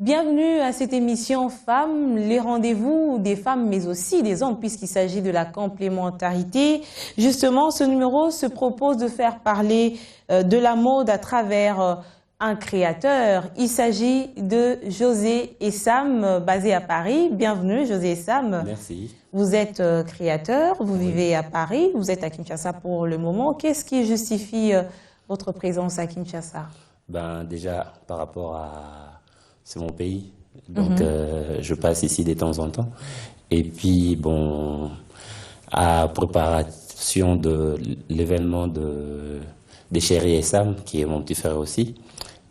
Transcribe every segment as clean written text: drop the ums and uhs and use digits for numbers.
Bienvenue à cette émission Femmes, les rendez-vous des femmes mais aussi des hommes puisqu'il s'agit de la complémentarité. Justement, ce numéro se propose de faire parler de la mode à travers un créateur. Il s'agit de José et Sam, basé à Paris. Bienvenue José et Sam. Merci. Vous êtes créateur, vous vivez à Paris, vous êtes à Kinshasa pour le moment. Qu'est-ce qui justifie votre présence à Kinshasa? Ben, déjà, par rapport à... C'est mon pays, donc je passe ici de temps en temps. Et puis, bon, à préparation de l'événement de Chéri et Sam, qui est mon petit frère aussi.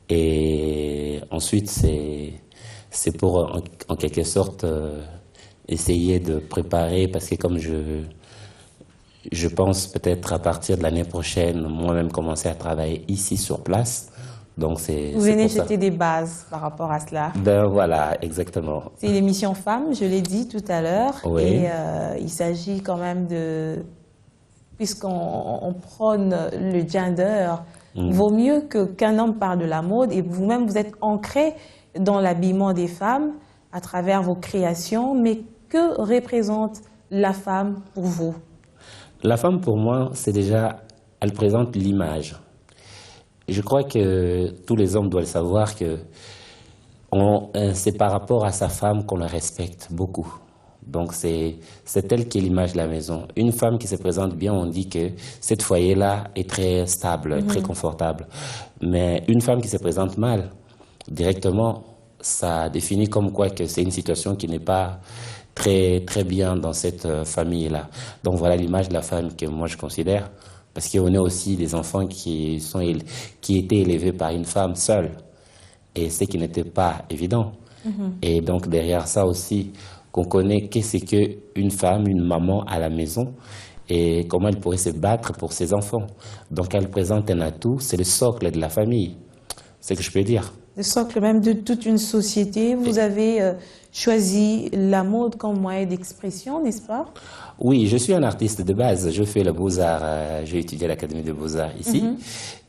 Et ensuite, c'est pour, en quelque sorte, essayer de préparer, parce que comme je pense peut-être à partir de l'année prochaine, moi-même commencer à travailler ici sur place. Donc vous venez jeter des bases par rapport à cela. Ben voilà, exactement. C'est l'émission Femmes, je l'ai dit tout à l'heure. Oui. Et il s'agit quand même de... Puisqu'on prône le gender, vaut mieux qu'un homme parle de la mode. Et vous-même, vous êtes ancré dans l'habillement des femmes à travers vos créations. Mais que représente la femme pour vous? La femme, pour moi, c'est déjà... Elle présente l'image. Je crois que tous les hommes doivent savoir que c'est par rapport à sa femme qu'on la respecte beaucoup. Donc c'est elle qui est l'image de la maison. Une femme qui se présente bien, on dit que cette foyer-là est très stable, très confortable. Mais une femme qui se présente mal, directement, ça définit comme quoi que c'est une situation qui n'est pas très bien dans cette famille-là. Donc voilà l'image de la femme que moi je considère. Parce qu'on est aussi des enfants qui étaient élevés par une femme seule. Et ce qui n'était pas évident. Et donc derrière ça aussi, qu'on connaît qu'est-ce qu'une femme, une maman à la maison et comment elle pourrait se battre pour ses enfants. Donc elle présente un atout, c'est le socle de la famille. C'est ce que je peux dire. Le socle même de toute une société. Vous avez choisi la mode comme moyen d'expression, n'est-ce pas? Oui, je suis un artiste de base. Je fais le Beaux-Arts, j'ai étudié à l'Académie des Beaux-Arts ici.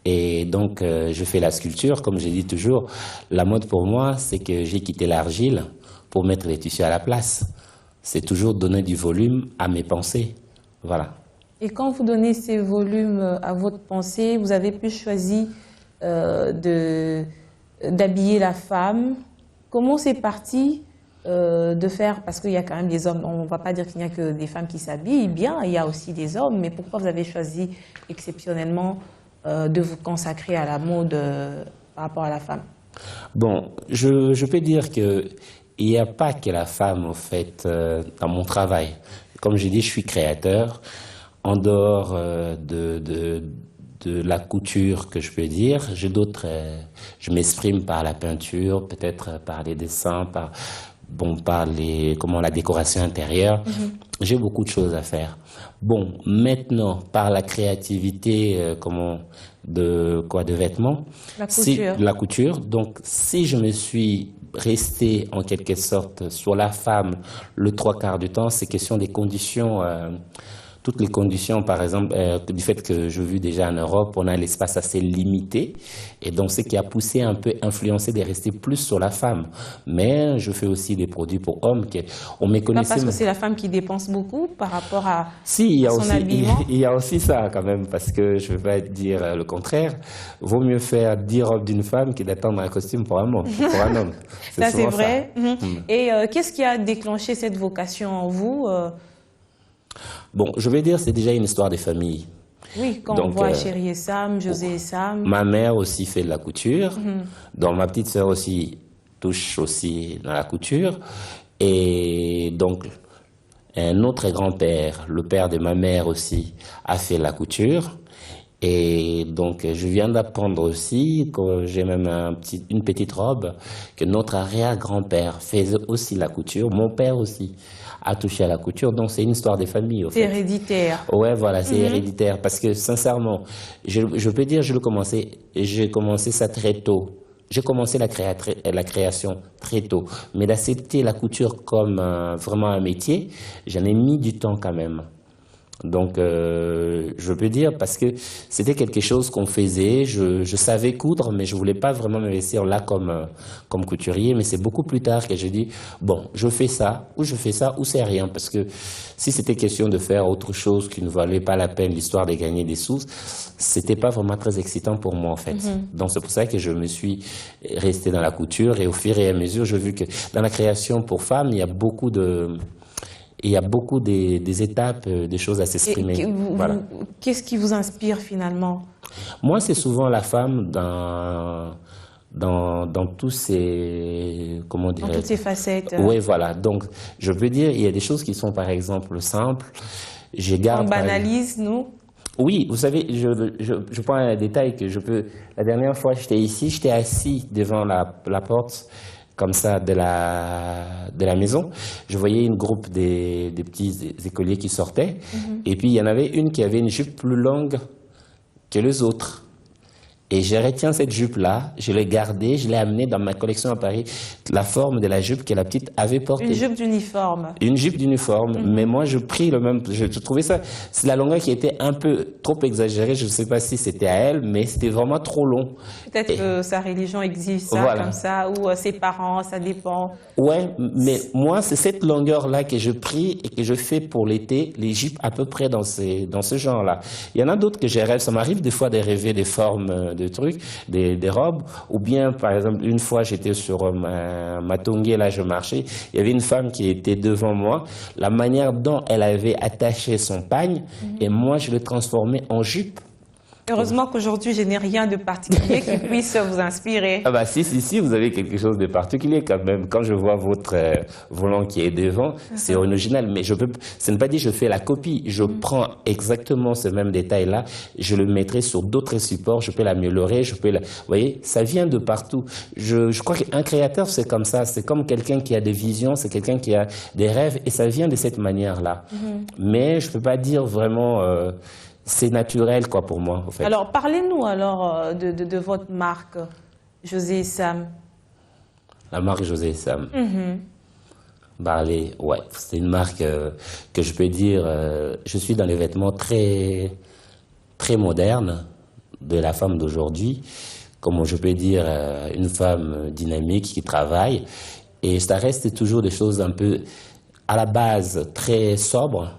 Et donc, je fais la sculpture. Comme je dis toujours, la mode pour moi, c'est que j'ai quitté l'argile pour mettre les tissus à la place. C'est toujours donner du volume à mes pensées. Voilà. Et quand vous donnez ces volumes à votre pensée, vous avez pu choisir d'habiller la femme. Comment c'est parti de faire, parce qu'il y a quand même des hommes, on ne va pas dire qu'il n'y a que des femmes qui s'habillent bien, il y a aussi des hommes, mais pourquoi vous avez choisi exceptionnellement de vous consacrer à la mode par rapport à la femme? Bon, je peux dire qu'il n'y a pas que la femme, en fait, dans mon travail. Comme je dis, je suis créateur. En dehors de la couture, que je peux dire, j'ai d'autres... je m'exprime par la peinture, peut-être par les dessins, par la décoration intérieure. J'ai beaucoup de choses à faire. Bon, maintenant, par la créativité, de vêtements. La couture. La couture. Donc, si je me suis resté en quelque sorte sur la femme le 3/4 du temps, c'est question des conditions... toutes les conditions, par exemple, du fait que je vis déjà en Europe, on a l'espace assez limité. Et donc, ce qui a poussé un peu, influencé de rester plus sur la femme. Mais je fais aussi des produits pour hommes. On me connaissait... Pas parce que c'est la femme qui dépense beaucoup par rapport à, si, son habillement. Il y a aussi ça quand même, parce que je ne vais pas dire le contraire. Vaut mieux faire 10 robes d'une femme que d'attendre un costume pour un homme. Ça, c'est vrai. Et qu'est-ce qui a déclenché cette vocation en vous Bon, je vais dire c'est déjà une histoire de famille. Oui, quand on voit Chéri et Sam, José et Sam. Ma mère aussi fait de la couture. Donc ma petite sœur aussi touche aussi dans la couture. Et donc un autre grand-père, le père de ma mère aussi, a fait la couture. Et donc je viens d'apprendre aussi, que j'ai même une petite robe, que notre arrière-grand-père faisait aussi la couture. Mon père aussi a touché à la couture, donc c'est une histoire des familles. C'est héréditaire. Ouais, voilà, c'est héréditaire, parce que sincèrement, je peux dire, j'ai commencé ça très tôt. J'ai commencé la création très tôt, mais d'accepter la couture comme vraiment un métier, j'en ai mis du temps quand même. Donc, je peux dire, parce que c'était quelque chose qu'on faisait, je savais coudre, mais je voulais pas vraiment m'investir là comme couturier, mais c'est beaucoup plus tard que j'ai dit, bon, je fais ça, ou c'est rien, parce que si c'était question de faire autre chose qui ne valait pas la peine, l'histoire de gagner des sous, c'était pas vraiment très excitant pour moi, en fait. Donc, c'est pour ça que je me suis resté dans la couture, et au fur et à mesure, j'ai vu que dans la création pour femmes, il y a beaucoup des étapes, des choses à s'exprimer. Voilà. Qu'est-ce qui vous inspire finalement? Moi, c'est souvent la femme dans tous ces, comment dirais-je? Dans toutes ces facettes. Oui, voilà. Donc, je peux dire, il y a des choses qui sont, par exemple, simples. On banalise, nous? Oui, vous savez, je prends un détail que je peux... La dernière fois, j'étais ici, j'étais assis devant la porte comme ça de la maison. Je voyais une groupe des petits écoliers qui sortaient. Et puis, il y en avait une qui avait une jupe plus longue que les autres. Et je retiens cette jupe-là, je l'ai gardée, je l'ai amenée dans ma collection à Paris, la forme de la jupe que la petite avait portée. Une jupe d'uniforme. Une jupe d'uniforme, mais moi je pris le même, je trouvais ça, c'est la longueur qui était un peu trop exagérée, je ne sais pas si c'était à elle, mais c'était vraiment trop long. Peut-être que sa religion exige ça, voilà, comme ça, ou ses parents, ça dépend. Ouais, mais moi c'est cette longueur-là que je pris et que je fais pour l'été, les jupes à peu près dans ce genre-là. Il y en a d'autres que je rêve, ça m'arrive des fois de rêver des formes de trucs, des robes, ou bien par exemple une fois j'étais sur ma tongue, là je marchais, il y avait une femme qui était devant moi, la manière dont elle avait attaché son pagne, et moi je l'ai transformé en jupe. Heureusement qu'aujourd'hui, je n'ai rien de particulier qui puisse vous inspirer. Ah bah si, vous avez quelque chose de particulier quand même. Quand je vois votre volant qui est devant, c'est original. Mais ce n'est pas dit que je fais la copie. Je prends exactement ce même détail-là, je le mettrai sur d'autres supports, je peux l'améliorer, vous voyez, ça vient de partout. Je crois qu'un créateur, c'est comme ça. C'est comme quelqu'un qui a des visions, c'est quelqu'un qui a des rêves, et ça vient de cette manière-là. Mais je ne peux pas dire vraiment... c'est naturel, quoi, pour moi, en fait. Alors, parlez-nous alors de votre marque, José et Sam. La marque José et Sam. Ouais, c'est une marque que je peux dire, je suis dans les vêtements très, très modernes de la femme d'aujourd'hui. Comme je peux dire, une femme dynamique qui travaille. Et ça reste toujours des choses un peu, à la base, très sobres.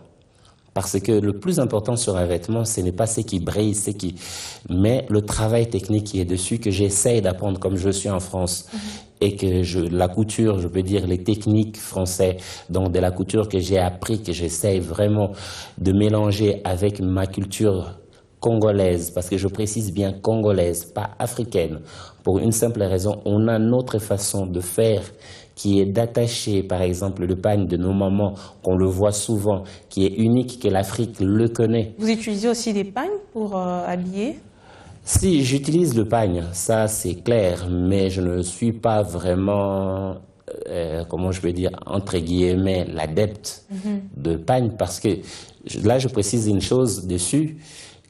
Parce que le plus important sur un vêtement, ce n'est pas ce qui brille, mais le travail technique qui est dessus, que j'essaye d'apprendre comme je suis en France. Et que la couture, je peux dire les techniques françaises, donc de la couture que j'ai appris, que j'essaye vraiment de mélanger avec ma culture congolaise, parce que je précise bien congolaise, pas africaine. Pour une simple raison, on a notre façon de faire qui est d'attacher, par exemple, le pagne de nos mamans, qu'on le voit souvent, qui est unique, que l'Afrique le connaît. Vous utilisez aussi des pagnes pour habiller? Si, j'utilise le pagne, ça c'est clair, mais je ne suis pas vraiment, comment je peux dire, entre guillemets, l'adepte de pagne, parce que là je précise une chose dessus,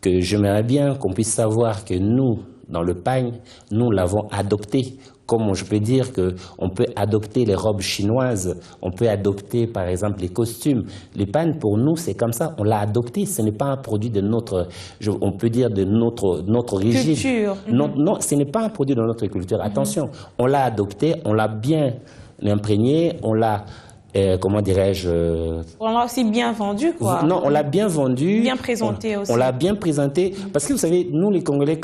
que j'aimerais bien qu'on puisse savoir que nous, dans le pagne, nous l'avons adopté. Comme je peux dire qu'on peut adopter les robes chinoises, on peut adopter par exemple les costumes. Les pagnes, pour nous, c'est comme ça, on l'a adopté. Ce n'est pas un produit de notre, on peut dire de notre origine. Culture. Non, ce n'est pas un produit de notre culture. Attention, on l'a adopté, on l'a bien imprégné, on l'a... comment dirais-je On l'a aussi bien vendu, quoi. Non, on l'a bien vendu. Bien présenté aussi. On l'a bien présenté. Parce que vous savez, nous les Congolais,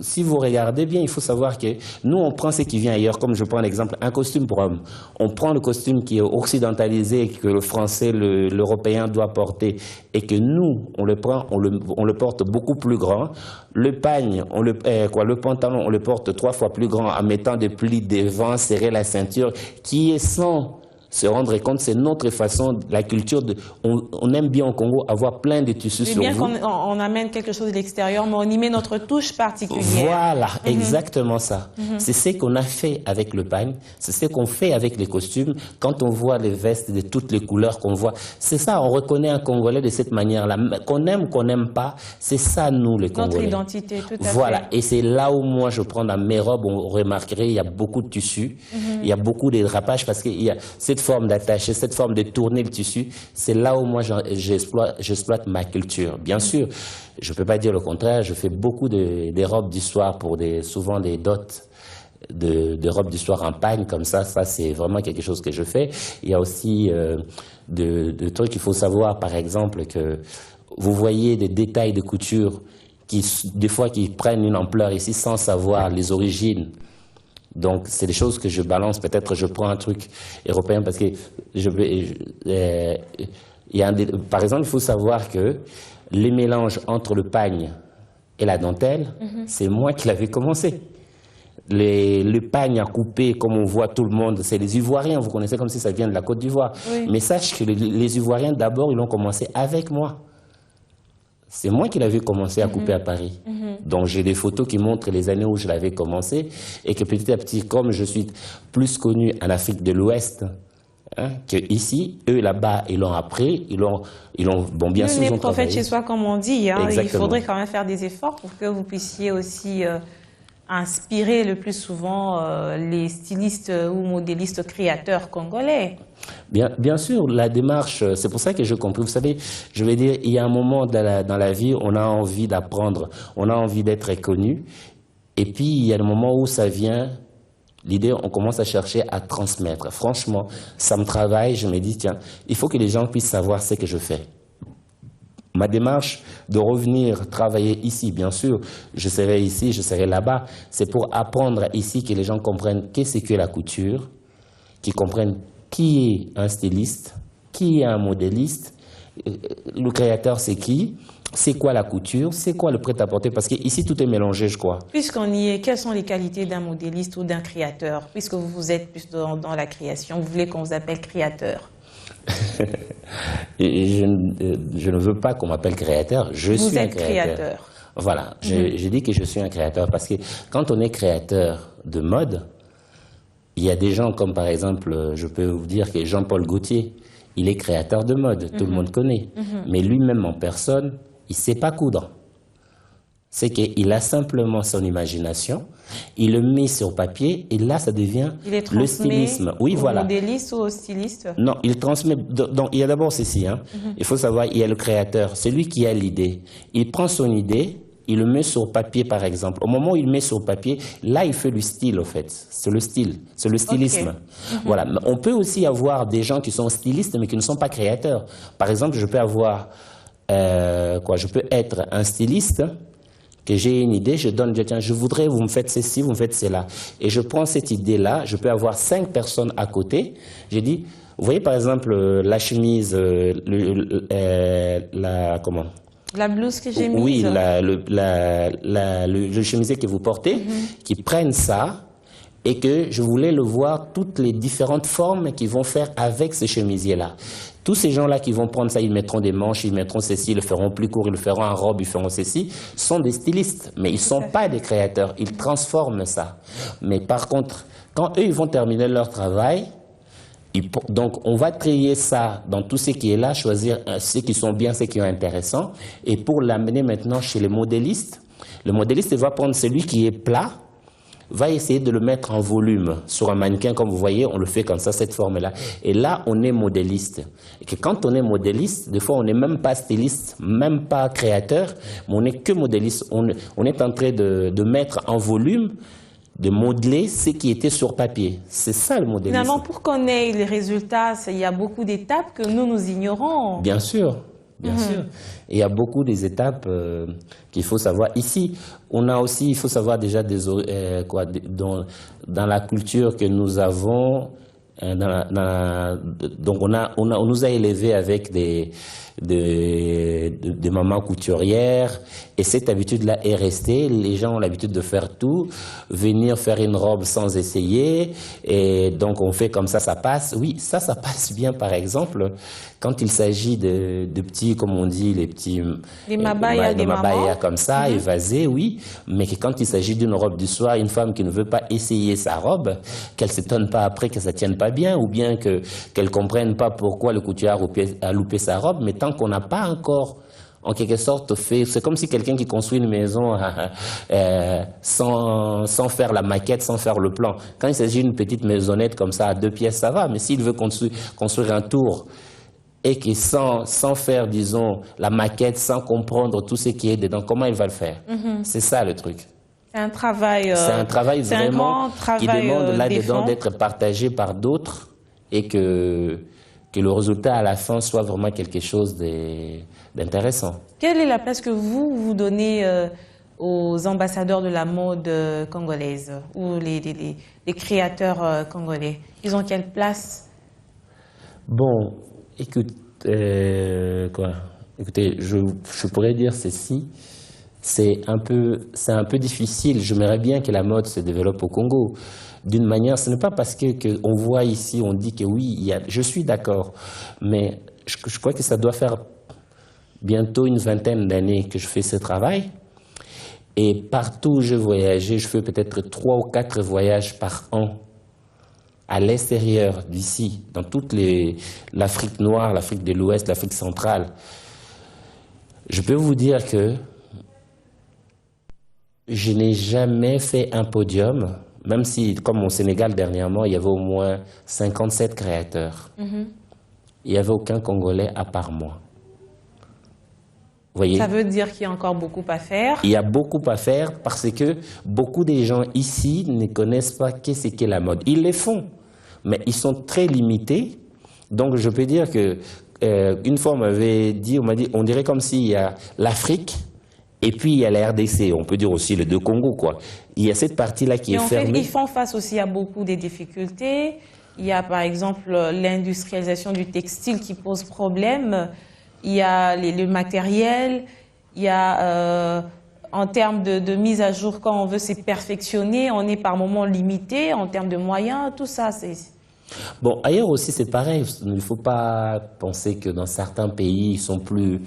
si vous regardez bien, il faut savoir que nous, on prend ce qui vient ailleurs. Comme je prends l'exemple, un costume pour homme. On prend le costume qui est occidentalisé, que le Français, l'Européen doit porter. Et que nous, on le prend, on le porte beaucoup plus grand. Le pagne, le pantalon, on le porte 3 fois plus grand en mettant des plis devant, serrer la ceinture, qui est sans... se rendre compte, c'est notre façon, la culture, on aime bien au Congo avoir plein de tissus sur vous. C'est bien qu'on amène quelque chose de l'extérieur, mais on y met notre touche particulière. Voilà, exactement ça. C'est ce qu'on a fait avec le pagne, c'est ce qu'on fait avec les costumes. Quand on voit les vestes de toutes les couleurs qu'on voit, c'est ça, on reconnaît un Congolais de cette manière-là. Qu'on aime, qu'on n'aime pas, c'est ça, nous, les Congolais. Notre identité, tout à fait. Voilà, et c'est là où moi, je prends dans mes robes, on remarquerait, il y a beaucoup de tissus, il y a beaucoup de drapages, parce qu'il y a cette cette forme d'attacher, cette forme de tourner le tissu, c'est là où moi j'exploite ma culture. Bien sûr, je ne peux pas dire le contraire, je fais beaucoup des robes d'histoire pour souvent des dots de robes d'histoire en pagne comme ça c'est vraiment quelque chose que je fais. Il y a aussi de trucs qu'il faut savoir, par exemple, que vous voyez des détails de couture des fois qui prennent une ampleur ici sans savoir les origines. Donc, c'est des choses que je balance. Peut-être je prends un truc européen parce que par exemple, il faut savoir que les mélanges entre le pagne et la dentelle, c'est moi qui l'avais commencé. Le pagne à couper, comme on voit tout le monde, c'est les Ivoiriens. Vous connaissez comme si ça vient de la Côte d'Ivoire. Oui. Mais sache que les Ivoiriens, d'abord, ils ont commencé avec moi. C'est moi qui l'avais commencé à couper à Paris. Donc j'ai des photos qui montrent les années où je l'avais commencé et que petit à petit, comme je suis plus connu en Afrique de l'Ouest qu'ici, eux là-bas, ils l'ont appris, bon, bien sûr, ils ont prophètes chez soi, comme on dit. Hein, il faudrait quand même faire des efforts pour que vous puissiez aussi inspirer le plus souvent les stylistes ou modélistes créateurs congolais. Bien sûr, la démarche, c'est pour ça que je comprends. Vous savez, je vais dire, il y a un moment dans la vie, on a envie d'apprendre, on a envie d'être reconnu. Et puis, il y a le moment où ça vient, l'idée, on commence à chercher à transmettre. Franchement, ça me travaille, je me dis, tiens, il faut que les gens puissent savoir ce que je fais. Ma démarche de revenir travailler ici, bien sûr, je serai ici, je serai là-bas, c'est pour apprendre ici que les gens comprennent qu'est-ce que la couture, qu'ils comprennent qui est un styliste, qui est un modéliste, le créateur c'est qui, c'est quoi la couture, c'est quoi le prêt-à-porter, parce qu'ici tout est mélangé, je crois. Puisqu'on y est, quelles sont les qualités d'un modéliste ou d'un créateur? Puisque vous êtes plus dans la création, vous voulez qu'on vous appelle créateur? je ne veux pas qu'on m'appelle créateur, je suis un créateur. Voilà, je dis que je suis un créateur parce que quand on est créateur de mode, il y a des gens comme par exemple, je peux vous dire que Jean-Paul Gaultier, il est créateur de mode, tout le monde connaît, mais lui-même en personne, il ne sait pas coudre. C'est qu'il a simplement son imagination, il le met sur papier et là ça devient le stylisme. Oui, voilà. Modéliste ou au styliste? Non, il transmet. Donc il y a d'abord ceci, hein. Il faut savoir, il y a le créateur, c'est lui qui a l'idée. Il prend son idée, il le met sur papier par exemple. Au moment où il le met sur papier, là il fait le style en fait. C'est le style, c'est le stylisme. Okay. Voilà. On peut aussi avoir des gens qui sont stylistes mais qui ne sont pas créateurs. Par exemple, je peux avoir je peux être un styliste. Que j'ai une idée, je donne, tiens, je voudrais, vous me faites ceci, vous me faites cela. Et je prends cette idée-là, je peux avoir 5 personnes à côté. J'ai dit, vous voyez par exemple la chemise, comment? La blouse que j'ai mise. Oui, le chemisier que vous portez, qui prennent ça et que je voulais le voir, toutes les différentes formes qu'ils vont faire avec ce chemisier-là. Tous ces gens-là qui vont prendre ça, ils mettront des manches, ils mettront ceci, ils le feront plus court, ils le feront en robe, ils feront ceci, sont des stylistes, mais ils ne sont pas des créateurs, ils transforment ça. Mais par contre, quand eux, ils vont terminer leur travail, donc on va trier ça dans tout ce qui est là, choisir ceux qui sont bien, ceux qui sont intéressants, et pour l'amener maintenant chez les modélistes, le modéliste va prendre celui qui est plat, va essayer de le mettre en volume sur un mannequin, comme vous voyez, on le fait comme ça, cette forme-là. Et là, on est modéliste. Et que quand on est modéliste, des fois, on n'est même pas styliste, même pas créateur, mais on n'est que modéliste. On est en train de mettre en volume, de modeler ce qui était sur papier. C'est ça le modélisme. Finalement, pour qu'on ait les résultats, il y a beaucoup d'étapes que nous ignorons. Bien sûr. Bien sûr. Et il y a beaucoup des étapes qu'il faut savoir. Ici, on a aussi, il faut savoir déjà dans la culture que nous avons, donc on nous a élevés avec des mamans couturières et cette habitude-là est restée. Les gens ont l'habitude de faire tout, venir faire une robe sans essayer et donc on fait comme ça passe. Oui, ça passe bien par exemple quand il s'agit de petits, comme on dit, les mabaya comme ça, évasés, oui, mais que quand il s'agit d'une robe du soir, une femme qui ne veut pas essayer sa robe, qu'elle ne s'étonne pas après que ça tienne pas bien ou bien qu'elle comprenne pas pourquoi le couturier a loupé sa robe, mais tant qu'on n'a pas encore en quelque sorte, c'est comme si quelqu'un qui construit une maison sans faire la maquette, sans faire le plan. Quand il s'agit d'une petite maisonnette comme ça, à 2 pièces, ça va. Mais s'il veut construire un tour et que sans faire, disons, la maquette, sans comprendre tout ce qui est dedans, comment il va le faire? C'est ça le truc. C'est un travail, vraiment qui demande là-dedans d'effort. d'être partagé par d'autres et que le résultat à la fin soit vraiment quelque chose d'intéressant. Quelle est la place que vous donnez aux ambassadeurs de la mode congolaise ou les créateurs congolais? Ils ont quelle place? Bon, écoute, écoutez, je pourrais dire ceci. C'est un peu difficile. J'aimerais bien que la mode se développe au Congo. D'une manière, ce n'est pas parce qu'on voit ici, on dit que oui, je suis d'accord, mais je crois que ça doit faire bientôt une vingtaine d'années que je fais ce travail. Et partout où je voyageais, je fais peut-être 3 ou 4 voyages par an à l'extérieur d'ici, dans toute l'Afrique noire, l'Afrique de l'Ouest, l'Afrique centrale. Je peux vous dire que je n'ai jamais fait un podium, même si, comme au Sénégal dernièrement, il y avait au moins 57 créateurs. Il n'y avait aucun Congolais à part moi. Vous voyez? Ça veut dire qu'il y a encore beaucoup à faire. Il y a beaucoup à faire parce que beaucoup de gens ici ne connaissent pas qu'est-ce qu'est la mode. Ils le font, mais ils sont très limités. Donc je peux dire que une fois on m'a dit, on dirait comme s'il y a l'Afrique. Et puis, il y a la RDC, on peut dire aussi les 2 Congos, quoi. Il y a cette partie-là qui est fermée. Ils font face aussi à beaucoup de difficultés. Il y a, par exemple, l'industrialisation du textile qui pose problème. Il y a le matériel. Il y a, en termes de mise à jour, quand on veut se perfectionner, on est par moments limité en termes de moyens. Tout ça, c'est... Bon, ailleurs aussi, c'est pareil. Il ne faut pas penser que dans certains pays, ils sont plus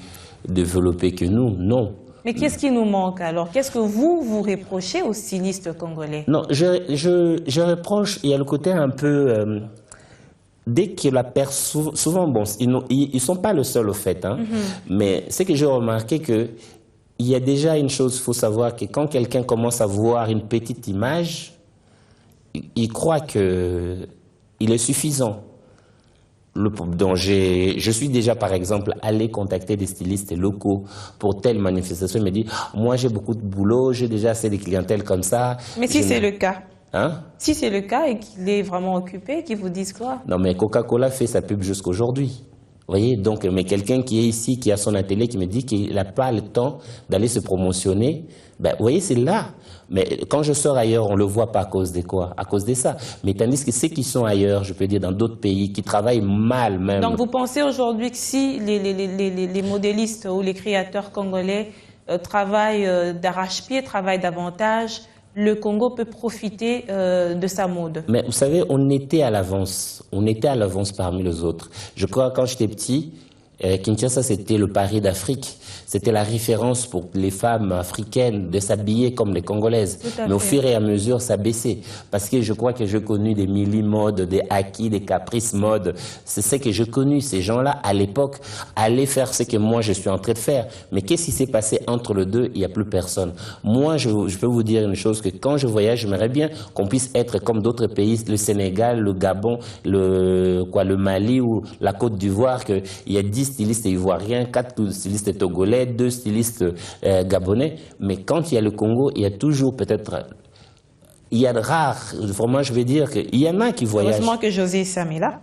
développés que nous. Non. Mais qu'est-ce qui nous manque alors? Qu'est-ce que vous reprochez aux stylistes congolais? Non, je reproche, il y a le côté un peu... dès que la personne... Souvent, bon, ils ne sont pas le seul au fait, hein, mais c'est que j'ai remarqué qu'il y a déjà une chose, il faut savoir que quand quelqu'un commence à voir une petite image, il croit qu'il est suffisant. Donc je suis déjà, par exemple, allé contacter des stylistes locaux pour telle manifestation. Il me dit, moi j'ai beaucoup de boulot, j'ai déjà assez de clientèle comme ça. Mais si c'est le cas, hein? Si c'est le cas et qu'il est vraiment occupé, qu'ils vous disent quoi? Non, mais Coca-Cola fait sa pub jusqu'aujourd'hui. Vous voyez, donc, mais quelqu'un qui est ici, qui a son atelier, qui me dit qu'il n'a pas le temps d'aller se promotionner, ben, vous voyez, c'est là. Mais quand je sors ailleurs, on ne le voit pas à cause de quoi? À cause de ça. Mais tandis que ceux qui sont ailleurs, je peux dire dans d'autres pays, qui travaillent mal même. Donc vous pensez aujourd'hui que si les modélistes ou les créateurs congolais travaillent d'arrache-pied, travaillent davantage, le Congo peut profiter de sa mode? Mais vous savez, on était à l'avance. On était à l'avance parmi les autres. Je crois quand j'étais petit, Kinshasa, c'était le Paris d'Afrique. C'était la référence pour les femmes africaines de s'habiller comme les Congolaises. Mais au fur et à mesure, ça baissait. Parce que je crois que j'ai connu des Milli-modes, des Aki, des Caprice Mode. C'est ce que j'ai connu. Ces gens-là, à l'époque, allaient faire ce que moi, je suis en train de faire. Mais qu'est-ce qui s'est passé entre les deux? Il n'y a plus personne. Moi, je peux vous dire une chose, que quand je voyage, j'aimerais bien qu'on puisse être comme d'autres pays, le Sénégal, le Gabon, le Mali ou la Côte d'Ivoire, qu'il y a 10 stylistes ivoiriens, 4 stylistes togolais, 2 stylistes gabonais. Mais quand il y a le Congo, il y a toujours peut-être... Il y a de rares, vraiment je vais dire qu'il y en a qui voyagent. Heureusement que José Sam est là.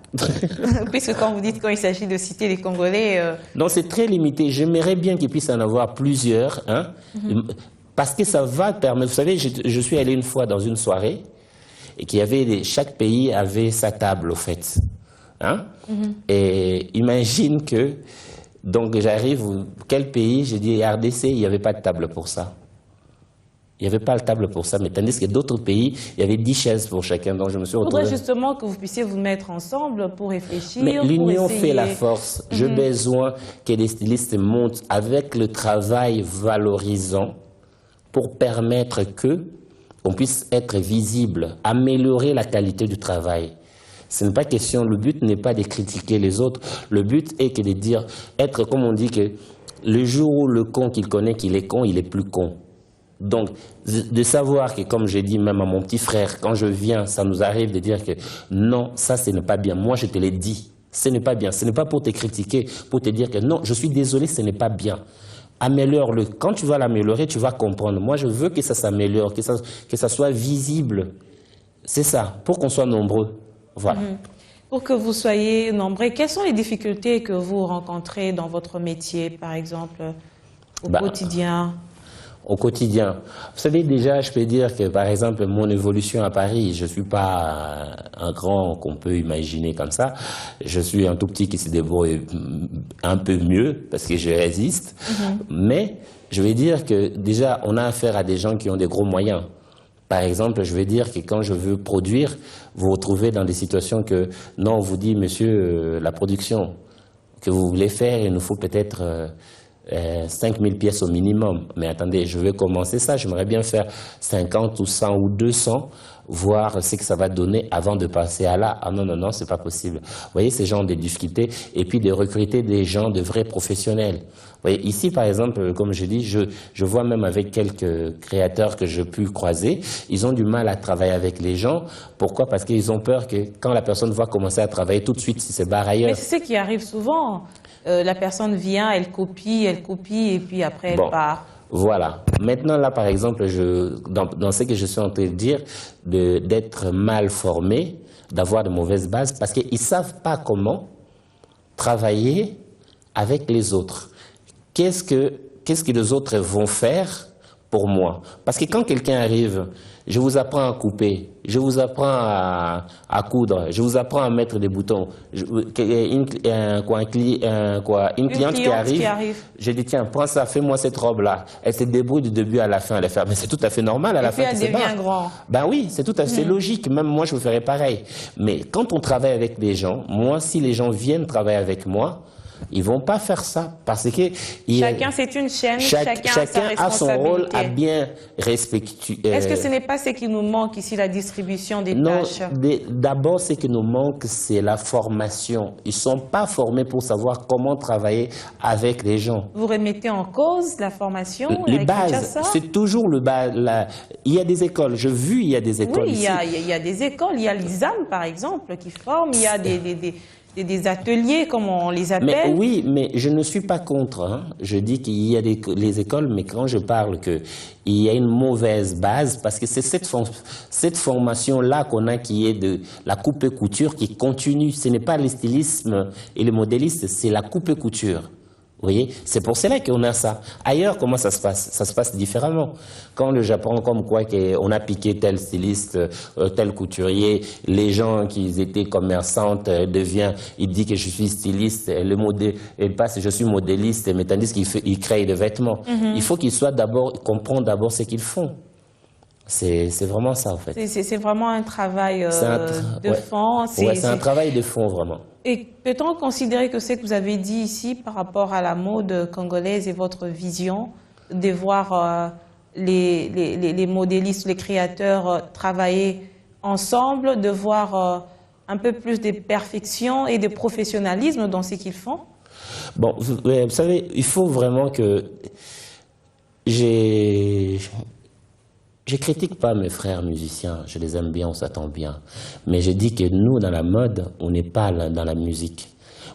Puisque quand vous dites, quand il s'agit de citer les Congolais... Non, c'est très limité. J'aimerais bien qu'il puisse en avoir plusieurs. Hein, parce que ça va permettre... Vous savez, je suis allé une fois dans une soirée et qu'il y avait chaque pays avait sa table, au fait. Hein? Et imagine que... Donc j'arrive, quel pays? J'ai dit RDC, il n'y avait pas de table pour ça. Il n'y avait pas de table pour ça, mais tandis que d'autres pays, il y avait 10 chaises pour chacun. Donc je me suis retrouvé... Il faudrait justement que vous puissiez vous mettre ensemble pour réfléchir. Mais l'union fait la force. J'ai besoin que les stylistes montent avec le travail valorisant pour permettre qu'on puisse être visible, améliorer la qualité du travail. Ce n'est pas question, le but n'est pas de critiquer les autres, le but est que de dire, être comme on dit que le jour où le con qu'il connaît qu'il est con, il est plus con. Donc, de savoir que, comme j'ai dit même à mon petit frère, quand je viens, ça nous arrive de dire que non, ça, ce n'est pas bien. Moi, je te l'ai dit, ce n'est pas bien. Ce n'est pas pour te critiquer, pour te dire que non, je suis désolé, ce n'est pas bien. Améliore-le. Quand tu vas l'améliorer, tu vas comprendre. Moi, je veux que ça s'améliore, que ça soit visible. C'est ça, pour qu'on soit nombreux. Voilà. Pour que vous soyez nombreux, quelles sont les difficultés que vous rencontrez dans votre métier, par exemple, au quotidien? Au quotidien. Vous savez, déjà, je peux dire que, par exemple, mon évolution à Paris, je ne suis pas un grand qu'on peut imaginer comme ça. Je suis un tout petit qui se débrouille un peu mieux parce que je résiste. Mais je vais dire que, déjà, on a affaire à des gens qui ont des gros moyens. Par exemple, je vais dire que quand je veux produire, vous vous retrouvez dans des situations que, non, on vous dit, monsieur, la production que vous voulez faire, il nous faut peut-être 5000 pièces au minimum. Mais attendez, je vais commencer ça, j'aimerais bien faire 50 ou 100 ou 200, voir ce que ça va donner avant de passer à là. Ah non, non, non, c'est pas possible. Vous voyez, ces gens ont des difficultés. Et puis de recruter des gens, de vrais professionnels. Vous voyez, ici, par exemple, comme je dis, je vois même avec quelques créateurs que j'ai pu croiser, ils ont du mal à travailler avec les gens. Pourquoi? Parce qu'ils ont peur que quand la personne va commencer à travailler tout de suite, si c'est barre ailleurs. Mais c'est ce qui arrive souvent. La personne vient, elle copie, et puis après elle part. Voilà. Maintenant, là, par exemple, dans ce que je suis en train de dire, d'être mal formé, d'avoir de mauvaises bases, parce qu'ils ne savent pas comment travailler avec les autres. Qu'est-ce que les autres vont faire pour moi? Parce que quand quelqu'un arrive, je vous apprends à couper, je vous apprends à coudre, je vous apprends à mettre des boutons. Une cliente qui arrive, je dis tiens, prends ça, fais-moi cette robe-là. Elle se débrouille du début à la fin, elle fait, mais c'est tout à fait normal à la fin. Et puis elle devient grand. Ben oui, c'est tout à fait logique, même moi je vous ferais pareil. Mais quand on travaille avec des gens, moi si les gens viennent travailler avec moi, ils vont pas faire ça parce que chacun c'est une chaîne, chacun a son rôle à bien respecter. Est-ce que ce n'est pas ce qui nous manque ici, la distribution des tâches? D'abord, ce qui nous manque, c'est la formation. Ils sont pas formés pour savoir comment travailler avec les gens. Vous remettez en cause la formation? Les bases, c'est toujours le bas. Il y a des écoles. J'ai vu, il y a des écoles. Oui, ici. Il y a des écoles. Il y a l'ISAM, par exemple, qui forme. Il y a des ateliers, comme on les appelle. Mais oui, mais je ne suis pas contre. Hein. Je dis qu'il y a les écoles, mais quand je parle qu'il y a une mauvaise base, parce que c'est cette formation-là qu'on a qui est de la coupe et couture qui continue. Ce n'est pas le stylisme et le modéliste, c'est la coupe et couture. Vous voyez, c'est pour cela qu'on a ça. Ailleurs, comment ça se passe? Ça se passe différemment. Quand le Japon, comme quoi, on a piqué tel styliste, tel couturier, les gens qui étaient commerçantes il dit que je suis styliste, le modèle, il passe, je suis modéliste, mais tandis qu'il crée des vêtements. Il faut qu'ils comprennent d'abord ce qu'ils font. C'est vraiment ça, en fait. C'est vraiment un travail de fond. C'est un travail de fond, vraiment. Et peut-on considérer que ce que vous avez dit ici par rapport à la mode congolaise et votre vision de voir les modélistes, les créateurs travailler ensemble, de voir un peu plus de perfection et de professionnalisme dans ce qu'ils font? Bon, vous savez, il faut vraiment que je critique pas mes frères musiciens, je les aime bien, on s'attend bien. Mais je dis que nous, dans la mode, on n'est pas dans la musique.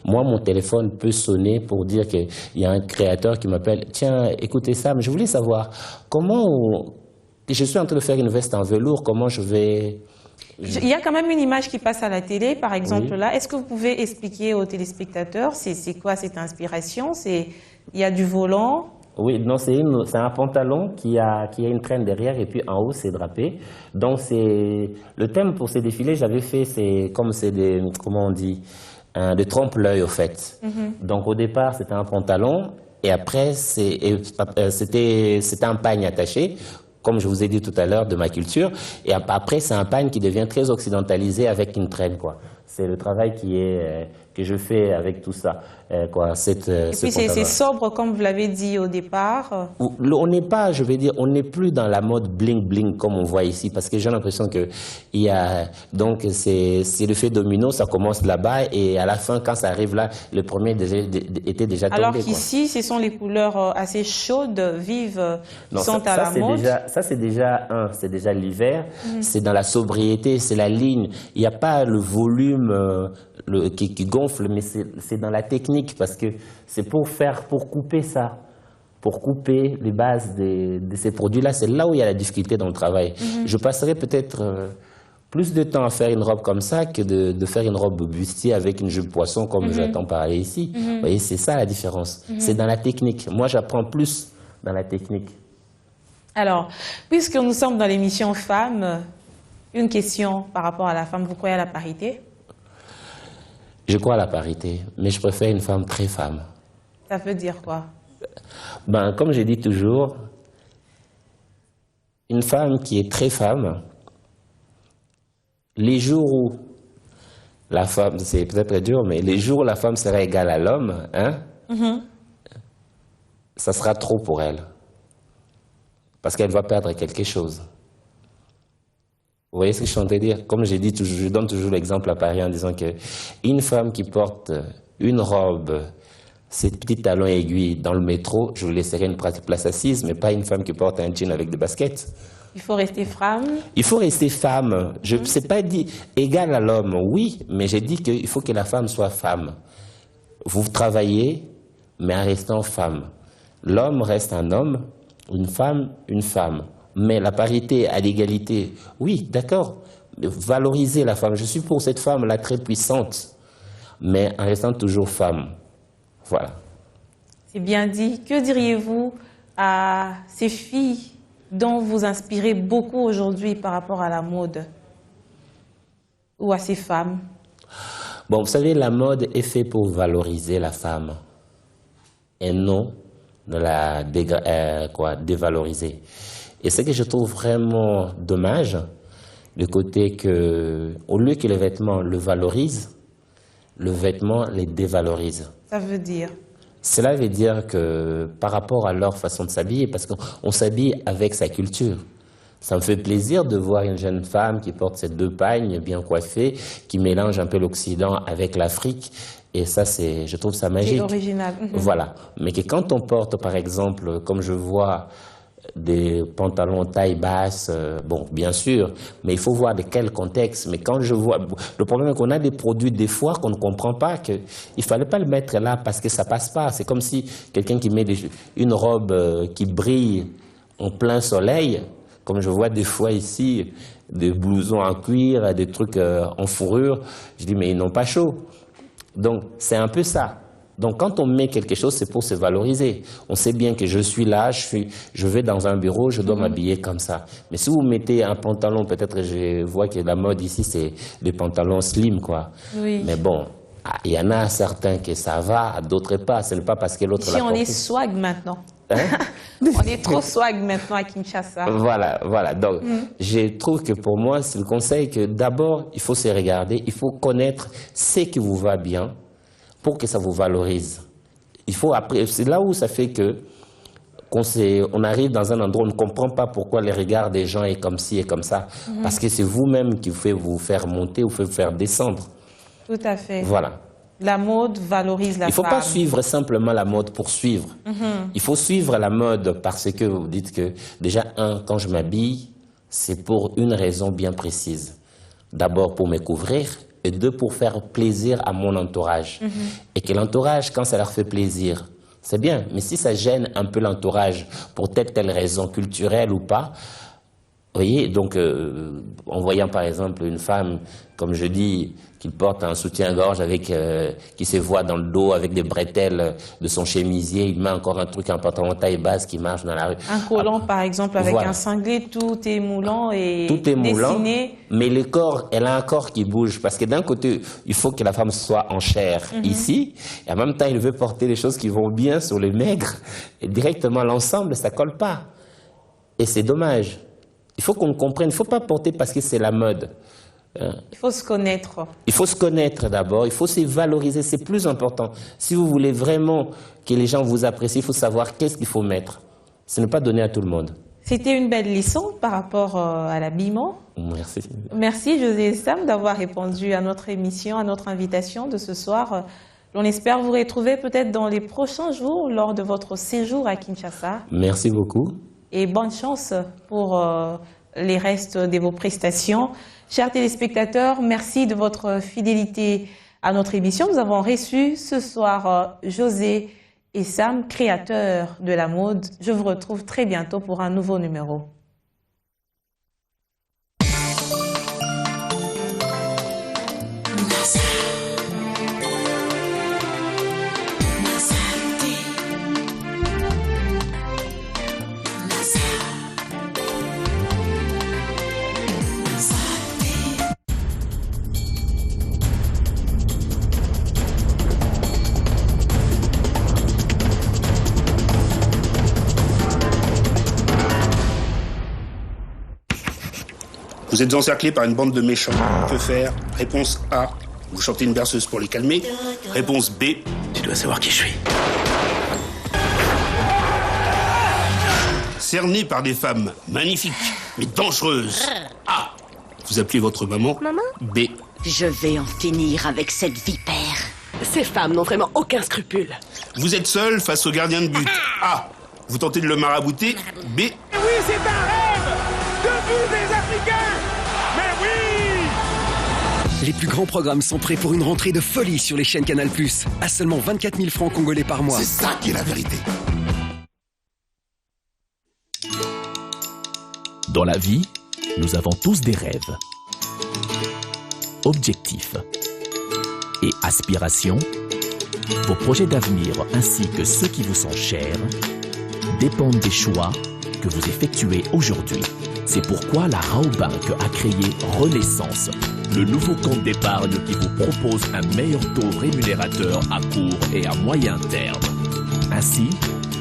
Moi, mon téléphone peut sonner pour dire qu'il y a un créateur qui m'appelle. Tiens, écoutez Sam, je voulais savoir je suis en train de faire une veste en velours, comment je vais... Il y a quand même une image qui passe à la télé, par exemple, là. Est-ce que vous pouvez expliquer aux téléspectateurs c'est quoi cette inspiration? Il y a du volant? Oui, non, c'est un pantalon qui a une traîne derrière et puis en haut c'est drapé. Donc le thème pour ces défilés, j'avais fait, comment on dit, de trompe-l'œil au fait. Donc au départ c'était un pantalon et après c'était un pagne attaché, comme je vous ai dit tout à l'heure de ma culture. Et après c'est un pagne qui devient très occidentalisé avec une traîne quoi. C'est le travail que je fais avec tout ça. Et puis c'est sobre, comme vous l'avez dit au départ. On n'est pas, je vais dire, on n'est plus dans la mode bling-bling comme on voit ici, parce que j'ai l'impression que donc c'est l'effet domino, ça commence là-bas et à la fin, quand ça arrive là, le premier était déjà tombé. Alors qu'ici, ce sont les couleurs assez chaudes, vives, qui sont à la mode. Ça, c'est déjà l'hiver, c'est dans la sobriété, c'est la ligne. Il n'y a pas le volume qui gonfle, mais c'est dans la technique, parce que c'est pour couper ça, pour couper les bases de ces produits-là. C'est là où il y a la difficulté dans le travail. Je passerai peut-être plus de temps à faire une robe comme ça que de faire une robe bustier avec une jupe poisson comme j'entends parler ici. Vous voyez, c'est ça la différence. C'est dans la technique. Moi, j'apprends plus dans la technique. Alors, puisque nous sommes dans l'émission Femmes, une question par rapport à la femme. Vous croyez à la parité? Je crois à la parité, mais je préfère une femme très femme. Ça veut dire quoi? Comme je dis toujours, une femme qui est très femme, les jours où la femme, c'est peut-être dur, mais les jours où la femme sera égale à l'homme, ça sera trop pour elle. Parce qu'elle va perdre quelque chose. Vous voyez ce que je suis en train de dire? Comme j'ai dit, je donne toujours l'exemple à Paris en disant qu'une femme qui porte une robe, ses petits talons aiguilles dans le métro, je vous laisserai une place assise, mais pas une femme qui porte un jean avec des baskets. Il faut rester femme? Il faut rester femme. Je ne sais pas dit égal à l'homme, oui, mais j'ai dit qu'il faut que la femme soit femme. Vous travaillez, mais en restant femme. L'homme reste un homme, une femme, une femme. Mais la parité à l'égalité, oui, d'accord. Valoriser la femme. Je suis pour cette femme-là très puissante, mais en restant toujours femme. Voilà. C'est bien dit. Que diriez-vous à ces filles dont vous inspirez beaucoup aujourd'hui par rapport à la mode? Ou à ces femmes? Bon, vous savez, la mode est faite pour valoriser la femme et non de la dévaloriser. Et ce que je trouve vraiment dommage, le côté que, au lieu que les vêtements le valorisent, le vêtement les dévalorise. Ça veut dire? Cela veut dire que par rapport à leur façon de s'habiller, parce qu'on s'habille avec sa culture. Ça me fait plaisir de voir une jeune femme qui porte ses deux pagnes bien coiffées, qui mélange un peu l'Occident avec l'Afrique. Et ça, je trouve ça magique. C'est original. Voilà. Mais que quand on porte, par exemple, comme je vois, des pantalons taille basse, bon, bien sûr, mais il faut voir de quel contexte. Mais quand je vois, le problème est qu'on a des produits des fois qu'on ne comprend pas, qu'il ne fallait pas le mettre là parce que ça passe pas. C'est comme si quelqu'un qui met une robe qui brille en plein soleil, comme je vois des fois ici, des blousons en cuir, des trucs en fourrure, je dis mais ils n'ont pas chaud. Donc c'est un peu ça. Donc, quand on met quelque chose, c'est pour se valoriser. On sait bien que je suis là, je vais dans un bureau, je dois m'habiller comme ça. Mais si vous mettez un pantalon, peut-être je vois que la mode ici, c'est des pantalons slim, quoi. Oui. Mais bon, il y en a certains que ça va, d'autres pas. Ce n'est pas parce que l'autre l'a porté. Ici, on est swag maintenant. On est trop swag maintenant à Kinshasa. Voilà. Donc, je trouve que pour moi, c'est le conseil que d'abord, il faut se regarder, il faut connaître ce qui vous va bien, pour que ça vous valorise. C'est là où ça fait que on arrive dans un endroit où on ne comprend pas pourquoi les regards des gens est comme ci et comme ça. Parce que c'est vous-même qui fait vous faire monter ou vous faire descendre. Tout à fait. Voilà. La mode valorise la femme. Il ne faut pas suivre simplement la mode pour suivre. Il faut suivre la mode parce que vous dites que, déjà, quand je m'habille, c'est pour une raison bien précise. D'abord pour me couvrir, et deux, pour faire plaisir à mon entourage. Et que l'entourage, quand ça leur fait plaisir, c'est bien. Mais si ça gêne un peu l'entourage pour telle raison culturelle ou pas, vous voyez, donc en voyant par exemple une femme, comme je dis, qui porte un soutien-gorge qui se voit dans le dos avec des bretelles de son chemisier, il met encore un truc, un pantalon taille basse qui marche dans la rue. Un collant par exemple avec un cinglé, tout est moulant et tout est moulant, dessiné. Mais le corps, elle a un corps qui bouge parce que d'un côté, il faut que la femme soit en chair ici, et en même temps, il veut porter des choses qui vont bien sur les maigres, et directement l'ensemble, ça colle pas. Et c'est dommage. Il faut qu'on comprenne, il ne faut pas porter parce que c'est la mode. Il faut se connaître. Il faut se connaître d'abord, il faut se valoriser, c'est plus important. Si vous voulez vraiment que les gens vous apprécient, il faut savoir qu'est-ce qu'il faut mettre. Ce n'est pas donné à tout le monde. C'était une belle leçon par rapport à l'habillement. Merci. Merci José et Sam d'avoir répondu à notre émission, à notre invitation de ce soir. On espère vous retrouver peut-être dans les prochains jours lors de votre séjour à Kinshasa. Merci beaucoup. Et bonne chance pour les restes de vos prestations. Chers téléspectateurs, merci de votre fidélité à notre émission. Nous avons reçu ce soir José et Sam, créateurs de la mode. Je vous retrouve très bientôt pour un nouveau numéro. Vous êtes encerclé par une bande de méchants. Que faire? Réponse A. Vous chantez une berceuse pour les calmer. Réponse B. Tu dois savoir qui je suis. Cerné par des femmes magnifiques, mais dangereuses. A. Vous appelez votre maman. Maman? B. Je vais en finir avec cette vipère. Ces femmes n'ont vraiment aucun scrupule. Vous êtes seul face au gardien de but. A. Vous tentez de le marabouter. B. Oui, c'est un rêve! Debout des Africains! Mais oui! Les plus grands programmes sont prêts pour une rentrée de folie sur les chaînes Canal+, à seulement 24 000 francs congolais par mois. C'est ça qui est la vérité. Dans la vie, nous avons tous des rêves, objectifs et aspirations. Vos projets d'avenir ainsi que ceux qui vous sont chers dépendent des choix que vous effectuez aujourd'hui. C'est pourquoi la Raobank a créé Renaissance, le nouveau compte d'épargne qui vous propose un meilleur taux rémunérateur à court et à moyen terme. Ainsi,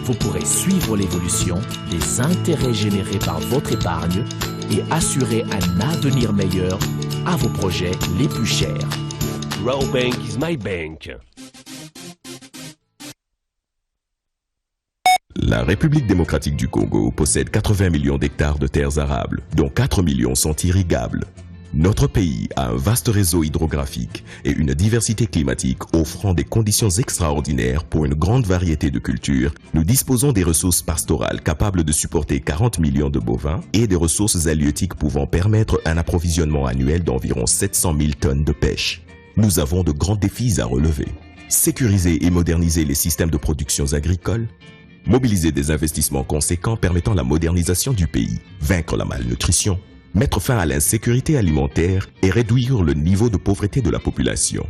vous pourrez suivre l'évolution des intérêts générés par votre épargne et assurer un avenir meilleur à vos projets les plus chers. Raobank is my bank. La République démocratique du Congo possède 80 millions d'hectares de terres arables, dont 4 millions sont irrigables. Notre pays a un vaste réseau hydrographique et une diversité climatique offrant des conditions extraordinaires pour une grande variété de cultures. Nous disposons des ressources pastorales capables de supporter 40 millions de bovins et des ressources halieutiques pouvant permettre un approvisionnement annuel d'environ 700 000 tonnes de pêche. Nous avons de grands défis à relever. Sécuriser et moderniser les systèmes de production agricoles, mobiliser des investissements conséquents permettant la modernisation du pays, vaincre la malnutrition, mettre fin à l'insécurité alimentaire et réduire le niveau de pauvreté de la population.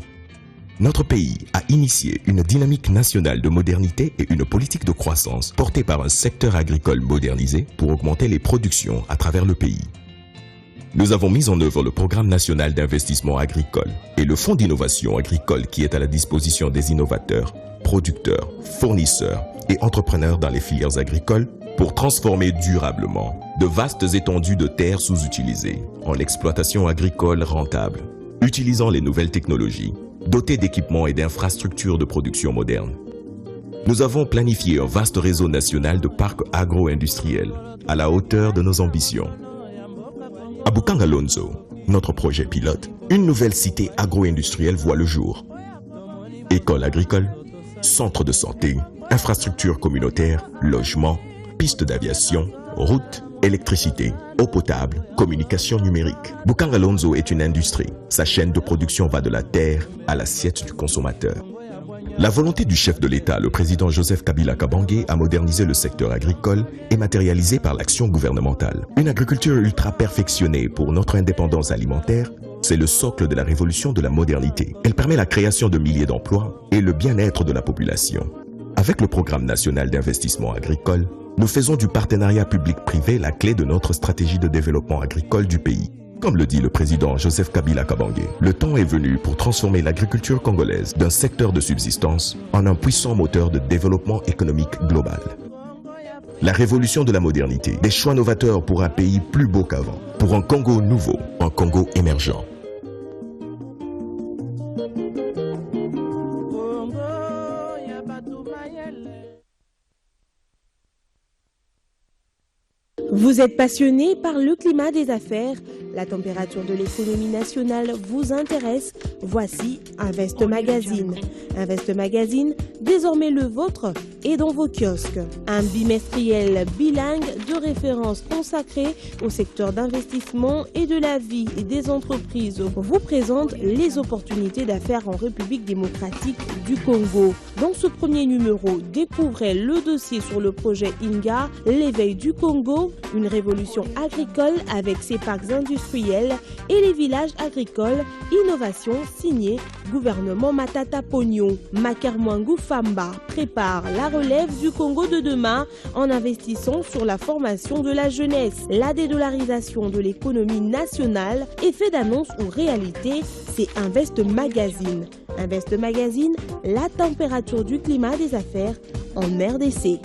Notre pays a initié une dynamique nationale de modernité et une politique de croissance portée par un secteur agricole modernisé pour augmenter les productions à travers le pays. Nous avons mis en œuvre le Programme national d'investissement agricole et le Fonds d'innovation agricole qui est à la disposition des innovateurs, producteurs, fournisseurs et entrepreneurs dans les filières agricoles pour transformer durablement de vastes étendues de terres sous-utilisées en exploitation agricole rentable, utilisant les nouvelles technologies, dotées d'équipements et d'infrastructures de production modernes. Nous avons planifié un vaste réseau national de parcs agro-industriels à la hauteur de nos ambitions. À Bukangalonzo, notre projet pilote, une nouvelle cité agro-industrielle voit le jour. École agricole, centre de santé, infrastructures communautaires, logements, pistes d'aviation, routes, électricité, eau potable, communication numérique. Bukangalonzo est une industrie. Sa chaîne de production va de la terre à l'assiette du consommateur. La volonté du chef de l'État, le président Joseph Kabila Kabange, à moderniser le secteur agricole est matérialisée par l'action gouvernementale. Une agriculture ultra perfectionnée pour notre indépendance alimentaire, c'est le socle de la révolution de la modernité. Elle permet la création de milliers d'emplois et le bien-être de la population. Avec le Programme national d'investissement agricole, nous faisons du partenariat public-privé la clé de notre stratégie de développement agricole du pays. Comme le dit le président Joseph Kabila Kabange, le temps est venu pour transformer l'agriculture congolaise d'un secteur de subsistance en un puissant moteur de développement économique global. La révolution de la modernité, des choix novateurs pour un pays plus beau qu'avant, pour un Congo nouveau, un Congo émergent. Vous êtes passionné par le climat des affaires, la température de l'économie nationale vous intéresse, voici Invest Magazine. Invest Magazine, désormais le vôtre, est dans vos kiosques. Un bimestriel bilingue de référence consacré au secteur d'investissement et de la vie des entreprises vous présente les opportunités d'affaires en République démocratique du Congo. Dans ce premier numéro, découvrez le dossier sur le projet INGA, l'éveil du Congo, une révolution agricole avec ses parcs industriels et les villages agricoles, innovation signée gouvernement Matata Pognon. Makermwangu Famba prépare la relève du Congo de demain en investissant sur la formation de la jeunesse. La dédollarisation de l'économie nationale, effet d'annonce ou réalité, c'est Invest Magazine. Invest Magazine, la température du climat des affaires en RDC.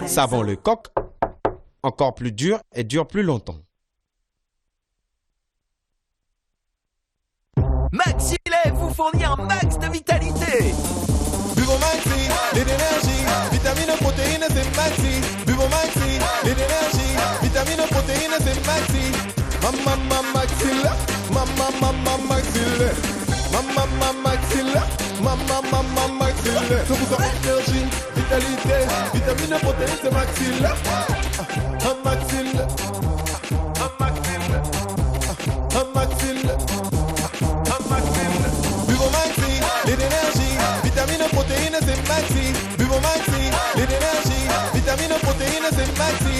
Savon le coq, encore plus dur et dure plus longtemps. Maxi-Lait vous fournit un max de vitalité. Buvons Maxi, et d'énergie, vitamines, protéines, c'est Maxi. Buvons Maxi, et d'énergie, vitamines, protéines, c'est Maxi. Maman, Maxi-Lait, maman, Maxi-Lait. Maman, Maxi-Lait, maman, Maxi-Lait. 100% énergie, vitalité, vitamines, protéines, c'est Maxi-Lait. Maxi-Lait, Maxi-Lait, Maxi-Lait. Buvons Maxi, et d'énergie, vitamines, protéines, c'est Maxi. Buvons Maxi, et d'énergie, vitamines, protéines, c'est Maxi.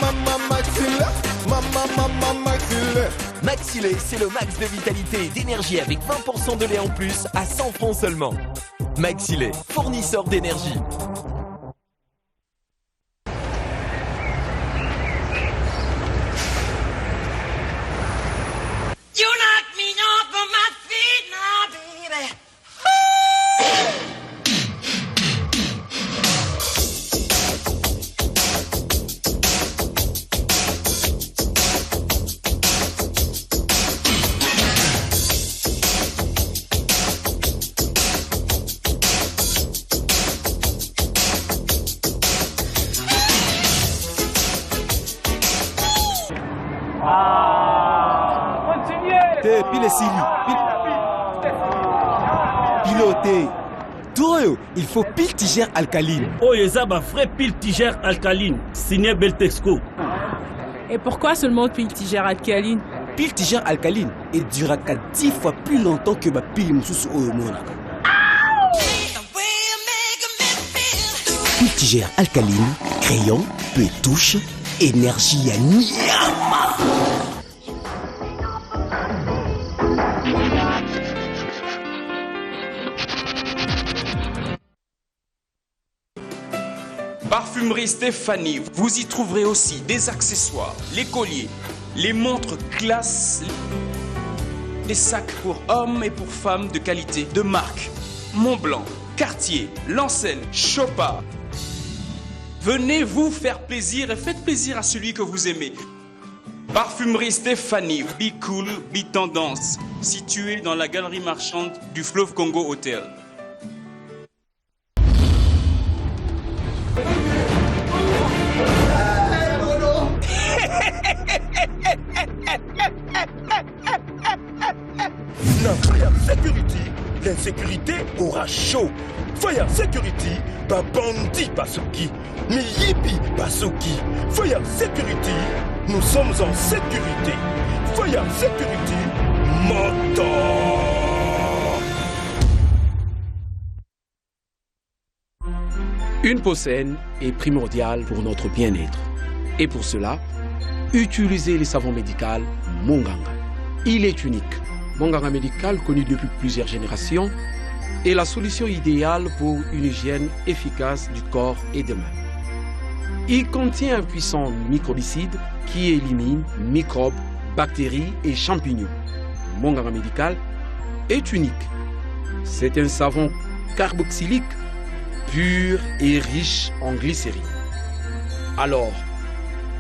Maman, Maxi-Lait, maman, Maxi-Lait. Maxi-Lait, c'est le max de vitalité et d'énergie avec 20% de lait en plus à 100 francs seulement. Maxi-Lait, fournisseur d'énergie. Piloté. Toureo, il faut pile tigère alcaline. Oh, Yezaba, vrai pile tigère alcaline. Signé Beltexco. Et pourquoi seulement pile tigère alcaline? Pile tigère alcaline et durera 10 fois plus longtemps que ma pile moussous au monaka. Pile tigère alcaline, crayon, peu touche, énergie à Nyama. Parfumerie Stéphanie, vous y trouverez aussi des accessoires, les colliers, les montres classe, les sacs pour hommes et pour femmes de qualité, de marque, Montblanc, Cartier, Lancel, Chopard. Venez vous faire plaisir et faites plaisir à celui que vous aimez. Parfumerie Stéphanie, Be Cool, Be Tendance, située dans la galerie marchande du Fleuve Congo Hotel. Fire Security, l'insécurité aura chaud. Fire Security, pas bandit, pas Soki. Mais yippie, pas Soki. Fire Security, nous sommes en sécurité. Fire Security, moto. Une peau saine est primordiale pour notre bien-être. Et pour cela, Utilisez les savons médicaux Monganga. Il est unique. Monganga médical, connu depuis plusieurs générations, est la solution idéale pour une hygiène efficace du corps et des mains. Il contient un puissant microbicide qui élimine microbes, bactéries et champignons. Monganga médical est unique. C'est un savon carboxylique pur et riche en glycérine. Alors,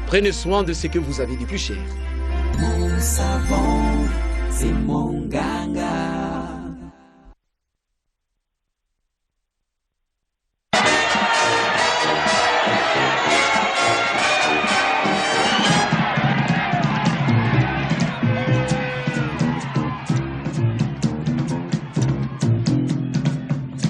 prenez soin de ce que vous avez de plus cher. Mon savon, c'est Monganga.